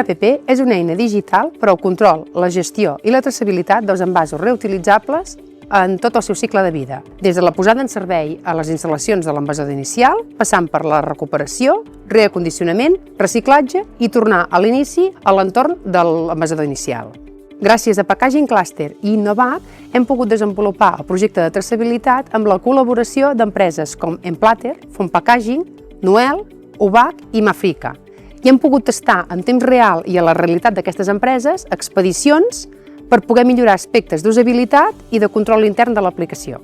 APP és una eina digital per al control, la gestió i la traçabilitat dels envasos reutilitzables en tot el seu cicle de vida, des de la posada en servei a les instal·lacions de l'envasador inicial, passant per la recuperació, reacondicionament, reciclatge i tornar a l'inici a l'entorn de l'envasador inicial. Gràcies a Packaging Cluster i Innovac hem pogut desenvolupar el projecte de traçabilitat amb la col·laboració d'empreses com Emplater, Font Packaging, Noel, Ubac i Mafrica. I hem pogut tastar en temps real i a la realitat d'aquestes empreses expedicions per poder millorar aspectes d'usabilitat i de control intern de l'aplicació.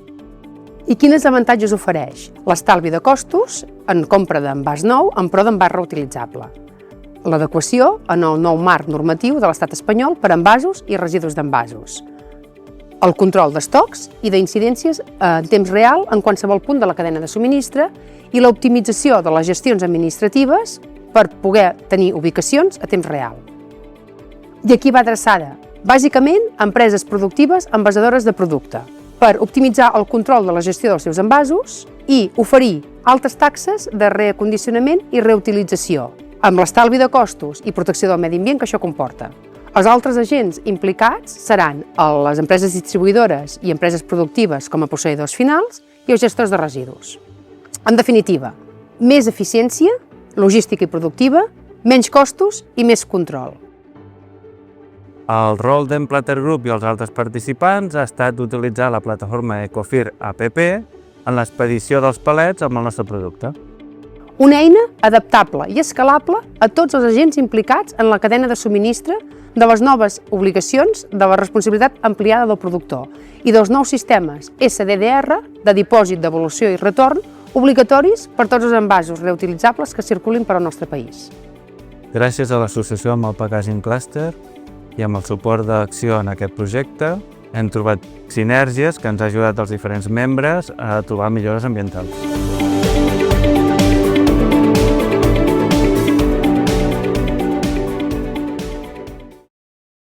I quins avantatges ofereix? L'estalvi de costos en compra d'envàs nou en pro d'envàs reutilitzable. L'adequació en el nou marc normatiu de l'Estat espanyol per envasos i residus d'envasos. El control d'estocs i d'incidències en temps real en qualsevol punt de la cadena de subministre i l'optimització de les gestions administratives per poder tenir ubicacions a temps real. I aquí va adreçada, bàsicament, a empreses productives envasadores de producte, per optimitzar el control de la gestió dels seus envasos i oferir altes taxes de reacondicionament i reutilització, amb l'estalvi de costos i protecció del medi ambient que això comporta. Els altres agents implicats seran les empreses distribuïdores i empreses productives com a posseïdors finals i els gestors de residus. En definitiva, més eficiència, logística i productiva, menys costos i més control. El rol d'Emplater Group i els altres participants ha estat d'utilitzar la plataforma Ecofir APP en l'expedició dels palets amb el nostre producte. Una eina adaptable i escalable a tots els agents implicats en la cadena de subministre de les noves obligacions de la responsabilitat ampliada del productor i dels nous sistemes SDDR de dipòsit, devolució i retorn obligatoris per tots els envasos reutilitzables que circulin per al nostre país. Gràcies a l'associació amb el Packaging Cluster i amb el suport d'Acció en aquest projecte, hem trobat sinergies que ens han ajudat als diferents membres a trobar millores ambientals.